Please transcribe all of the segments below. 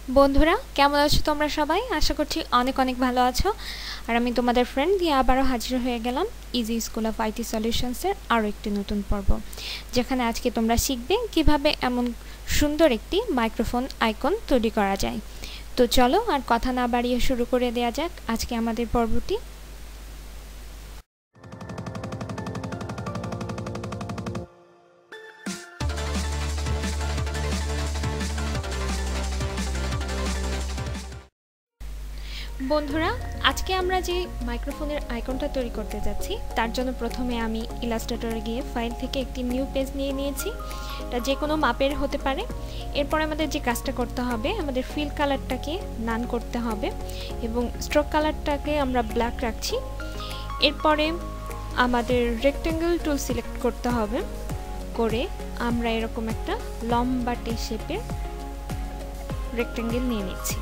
বন্ধুরা কেমন আছো তোমরা সবাই? আশা করছি অনেক অনেক ভালো আছো। আর আমি তোমাদের ফ্রেন্ড দিয়ে আবারও হাজির হয়ে গেলাম ইজি স্কুল অফ আইটি সলিউশনসের আরও একটি নতুন পর্ব, যেখানে আজকে তোমরা শিখবে কিভাবে এমন সুন্দর একটি মাইক্রোফোন আইকন তৈরি করা যায়। তো চলো আর কথা না বাড়িয়ে শুরু করে দেওয়া যাক আজকে আমাদের পর্বটি। বন্ধুরা, আজকে আমরা যে মাইক্রোফোনের আইকনটা তৈরি করতে যাচ্ছি তার জন্য প্রথমে আমি ইলাস্ট্রেটরে গিয়ে ফাইল থেকে একটি নিউ পেজ নিয়ে নিয়েছি। এটা যে কোনো মাপের হতে পারে। এরপর আমাদের যে কাজটা করতে হবে, আমাদের ফিল কালারটাকে নান করতে হবে এবং স্ট্রোক কালারটাকে আমরা ব্ল্যাক রাখছি। এরপরে আমাদের রেক্ট্যাঙ্গেল টুল সিলেক্ট করতে হবে, করে আমরা এরকম একটা লম্বাটে শেপের রেক্ট্যাঙ্গেল নিয়ে নিচ্ছি।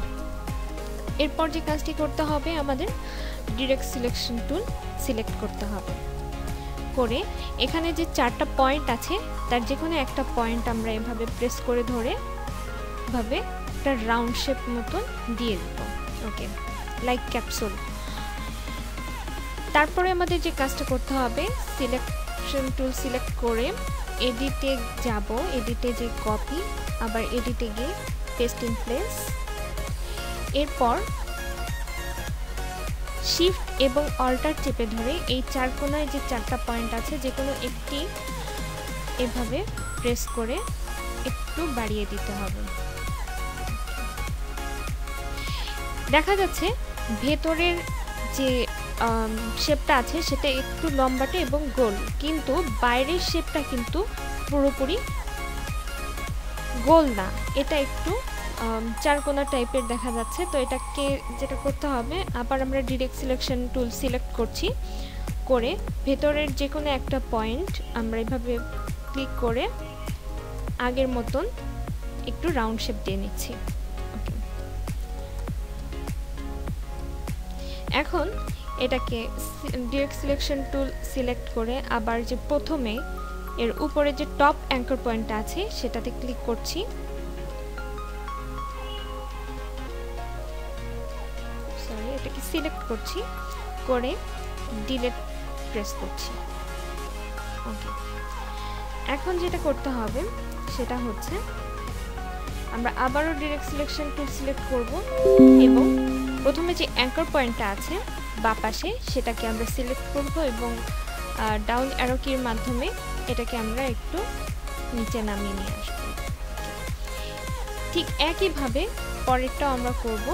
এরপর যে কাজটি করতে হবে, আমাদের ডিরেক্ট সিলেকশন টুল সিলেক্ট করতে হবে, করে এখানে যে চারটা পয়েন্ট আছে তার যে কোনো একটা পয়েন্ট আমরা এভাবে প্রেস করে ধরে এভাবে একটা রাউন্ড শেপ মতন দিয়ে দেব। ওকে, লাইক ক্যাপসুল। তারপরে আমাদের যে কাজটা করতে হবে, সিলেকশন টুল সিলেক্ট করে এডিটে যাব, এডিটে যে কপি, আবার এডিটে গিয়ে পেস্ট ইন প্লেস। এরপর শিফট এবং অল্টার চেপে ধরে এই চার কোণায় যে চারটা পয়েন্ট আছে যে কোনো একটি এভাবে প্রেস করে একটু বাড়িয়ে দিতে হবে। দেখা যাচ্ছে ভেতরের যে শেপটা আছে সেটা একটু লম্বাটে এবং গোল, কিন্তু বাইরের শেপটা কিন্তু পুরোপুরি গোল না, এটা একটু চারকোনা টাইপের দেখা যাচ্ছে। তো এটাকে যেটা করতে হবে, আবার আমরা ডিরেক্ট সিলেকশন টুল সিলেক্ট করছি, করে ভেতরের যে কোনো একটা পয়েন্ট আমরা এভাবে ক্লিক করে আগের মতন একটু রাউন্ড শেপ দিয়ে নিচ্ছি। এখন এটাকে ডিরেক্ট সিলেকশন টুল সিলেক্ট করে আবার যে প্রথমে এর উপরে যে টপ অ্যাঙ্কর পয়েন্টটা আছে সেটাতে ক্লিক করছি, এটাকে সিলেক্ট করছি, করে ডিলিট প্রেস করছি। ওকে, এখন যেটা করতে হবে সেটা হচ্ছে আমরা আবারও ডিরেক্ট সিলেকশন টুল সিলেক্ট করব এবং প্রথমে যে অ্যাঙ্কর পয়েন্টটা আছে বাঁ পাশে সেটাকে আমরা সিলেক্ট করব এবং ডাউন অ্যারো কির মাধ্যমে এটাকে আমরা একটু নিচে নামিয়ে নিয়ে আসব। ঠিক একইভাবে পরেরটাও আমরা করব।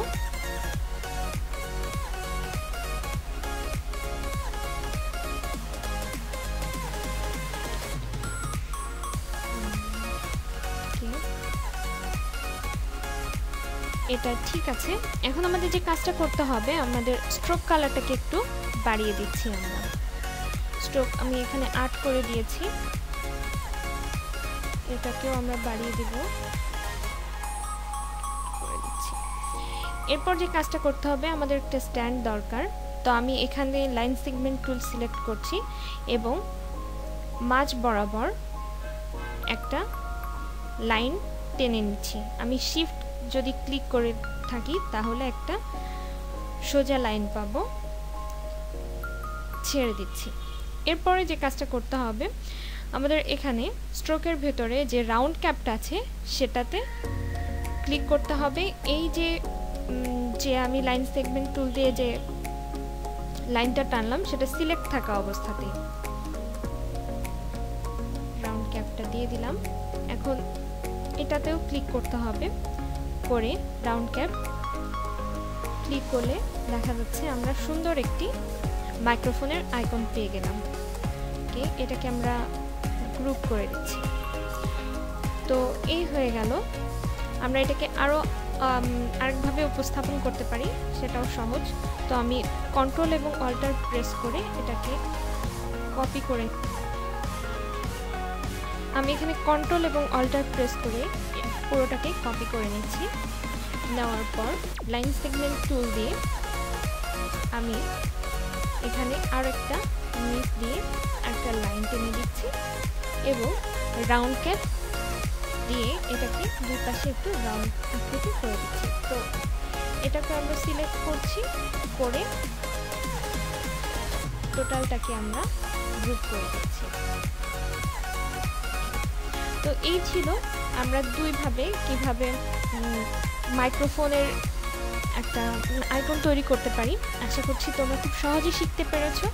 এটা ঠিক আছে। এখন আমাদের যে কাজটা করতে হবে, আমাদের স্ট্রোক কালারটাকে একটু বাড়িয়ে দিচ্ছি। আমরা স্ট্রোক আমি এখানে 8 করে দিয়েছি, এটাকেও আমরা বাড়িয়ে দিব, করে দিচ্ছি। এরপর যে কাজটা করতে হবে, আমাদের একটা স্ট্যান্ড দরকার। তো আমি এখানে লাইন সেগমেন্ট টুল সিলেক্ট করছি এবং মাঝ বরাবর একটা লাইন টেনে নিচ্ছি। আমি শিফট যদি ক্লিক করে থাকি তাহলে একটা সোজা লাইন পাবো, ছেড়ে দিচ্ছি। এরপরে যে কাজটা করতে হবে, আমাদের এখানে স্ট্রোকের ভেতরে যে রাউন্ড ক্যাপটা আছে সেটাতে ক্লিক করতে হবে। এই যে আমি লাইন সেগমেন্ট টুল দিয়ে যে লাইনটা টানলাম সেটা সিলেক্ট থাকা অবস্থাতেই রাউন্ড ক্যাপটা দিয়ে দিলাম। এখন এটাতেও ক্লিক করতে হবে, করে রাউন্ড ক্যাপ ক্লিক করলে দেখা যাচ্ছে আমরা সুন্দর একটি মাইক্রোফোনের আইকন পেয়ে গেলাম। ওকে, এটাকে আমরা গ্রুপ করে দিচ্ছি। তো এই হয়ে গেল। আমরা এটাকে আরও আরেকভাবে উপস্থাপন করতে পারি, সেটাও সহজ। তো আমি কন্ট্রোল এবং অল্টার প্রেস করে এটাকে কপি করে, আমি এখানে কন্ট্রোল এবং অল্টার প্রেস করে পুরোটাকে কপি করে নিচ্ছি। নেওয়ার পর লাইন সেগমেন্ট টুল দিয়ে আমি এখানে আর একটা নিচ দিয়ে একটা লাইন টেনে দিচ্ছি এবং রাউন্ড ক্যাপ দিয়ে এটাকে দুই পাশে একটু রাউন্ড আকৃতি করে দিচ্ছি। তো এটাকে আমরা সিলেক্ট করছি, করে টোটালটাকে আমরা গ্রুপ করে দিচ্ছি। তো এই ছিল আমরা দুইভাবে কিভাবে মাইক্রোফোনের একটা আইকন তৈরি করতে পারি। আশা করছি তোমরা খুব সহজেই শিখতে পেরেছো।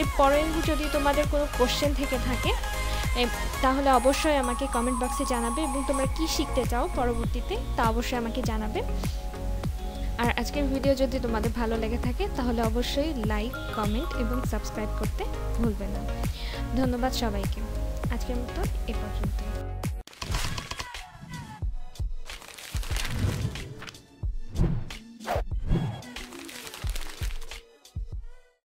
এরপরে যদি তোমাদের কোনো কোশ্চেন থেকে থাকে তাহলে অবশ্যই আমাকে কমেন্ট বক্সে জানাবে, এবং তোমরা কি শিখতে চাও পরবর্তীতে তা অবশ্যই আমাকে জানাবে। আর আজকের ভিডিও যদি তোমাদের ভালো লেগে থাকে তাহলে অবশ্যই লাইক, কমেন্ট এবং সাবস্ক্রাইব করতে ভুলবে না। ধন্যবাদ সবাইকে। আজকের মতো এ পর্যন্ত।